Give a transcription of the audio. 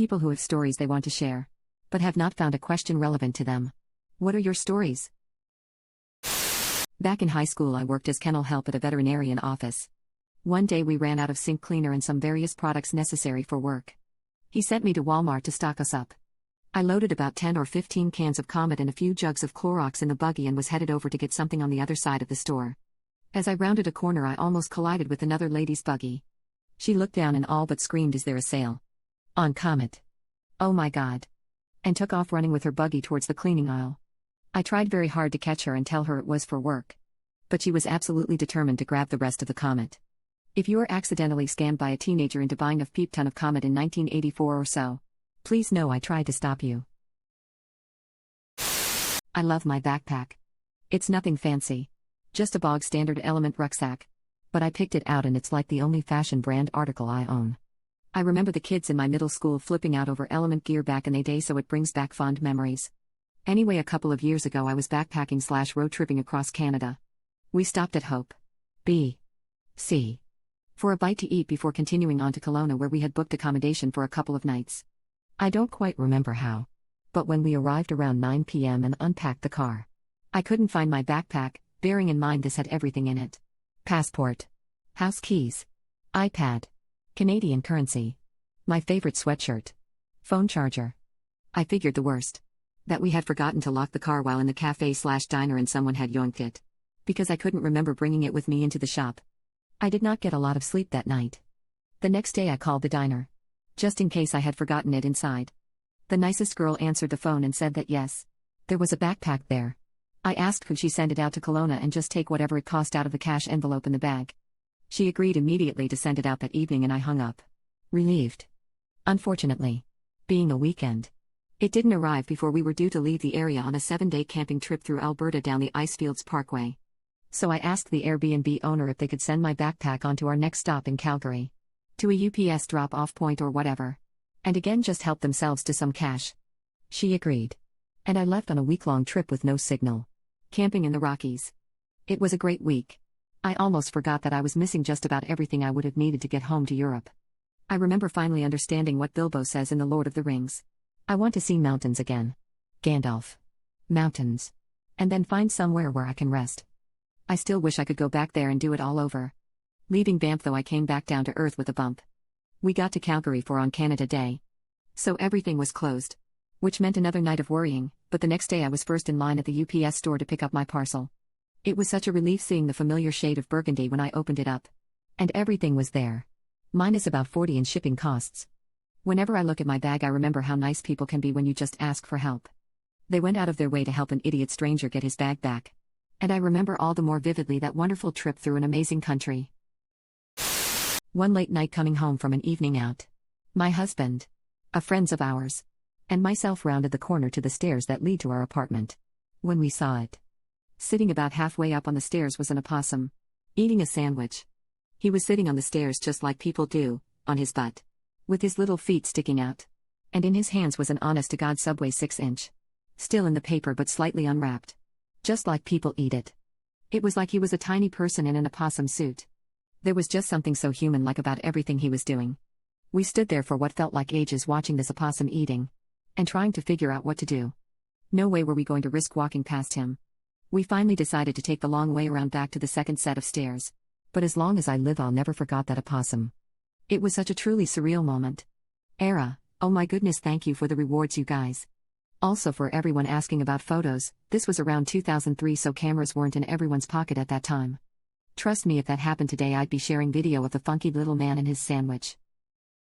people who have stories they want to share, but have not found a question relevant to them. What are your stories? Back in high school, I worked as kennel help at a veterinarian office. One day we ran out of sink cleaner and some various products necessary for work. He sent me to Walmart to stock us up. I loaded about 10 or 15 cans of Comet and a few jugs of Clorox in the buggy and was headed over to get something on the other side of the store. As I rounded a corner, I almost collided with another lady's buggy. She looked down and all but screamed, "Is there a sale on Comet? Oh my God," and took off running with her buggy towards the cleaning aisle. I tried very hard to catch her and tell her it was for work, but she was absolutely determined to grab the rest of the Comet. If you were accidentally scammed by a teenager into buying a peep ton of Comet in 1984 or so, please know I tried to stop you. I love my backpack. It's nothing fancy, just a bog standard Element rucksack, but I picked it out and it's like the only fashion brand article I own. I remember the kids in my middle school flipping out over Element gear back in the day, so it brings back fond memories. Anyway, a couple of years ago I was backpacking/road tripping across Canada. We stopped at Hope, BC, for a bite to eat before continuing on to Kelowna, where we had booked accommodation for a couple of nights. I don't quite remember how, but when we arrived around 9 p.m. and unpacked the car, I couldn't find my backpack, bearing in mind this had everything in it: passport, house keys, iPad, Canadian currency, my favorite sweatshirt, phone charger. I figured the worst, that we had forgotten to lock the car while in the cafe/diner and someone had yoinked it, because I couldn't remember bringing it with me into the shop. I did not get a lot of sleep that night. The next day I called the diner, just in case I had forgotten it inside. The nicest girl answered the phone and said that yes, there was a backpack there. I asked could she send it out to Kelowna and just take whatever it cost out of the cash envelope in the bag. She agreed immediately to send it out that evening and I hung up, relieved. Unfortunately, being a weekend, it didn't arrive before we were due to leave the area on a 7-day camping trip through Alberta down the Icefields Parkway. So I asked the Airbnb owner if they could send my backpack on to our next stop in Calgary, to a UPS drop-off point or whatever, and again just help themselves to some cash. She agreed, and I left on a week-long trip with no signal, camping in the Rockies. It was a great week. I almost forgot that I was missing just about everything I would have needed to get home to Europe. I remember finally understanding what Bilbo says in The Lord of the Rings. I want to see mountains again. Gandalf. Mountains. And then find somewhere where I can rest. I still wish I could go back there and do it all over. Leaving Banff though, I came back down to earth with a bump. We got to Calgary for On Canada Day, so everything was closed, which meant another night of worrying, but the next day I was first in line at the UPS store to pick up my parcel. It was such a relief seeing the familiar shade of burgundy when I opened it up. And everything was there. Minus about $40 in shipping costs. Whenever I look at my bag, I remember how nice people can be when you just ask for help. They went out of their way to help an idiot stranger get his bag back. And I remember all the more vividly that wonderful trip through an amazing country. One late night coming home from an evening out, my husband, a friend of ours, and myself rounded the corner to the stairs that lead to our apartment. When we saw it, sitting about halfway up on the stairs was an opossum, eating a sandwich. He was sitting on the stairs just like people do, on his butt, with his little feet sticking out. And in his hands was an honest-to-God Subway 6-inch. Still in the paper but slightly unwrapped. Just like people eat it. It was like he was a tiny person in an opossum suit. There was just something so human-like about everything he was doing. We stood there for what felt like ages watching this opossum eating, and trying to figure out what to do. No way were we going to risk walking past him. We finally decided to take the long way around back to the second set of stairs. But as long as I live, I'll never forget that opossum. It was such a truly surreal moment. Oh my goodness, thank you for the rewards, you guys. Also, for everyone asking about photos, this was around 2003, so cameras weren't in everyone's pocket at that time. Trust me, if that happened today, I'd be sharing video of the funky little man and his sandwich.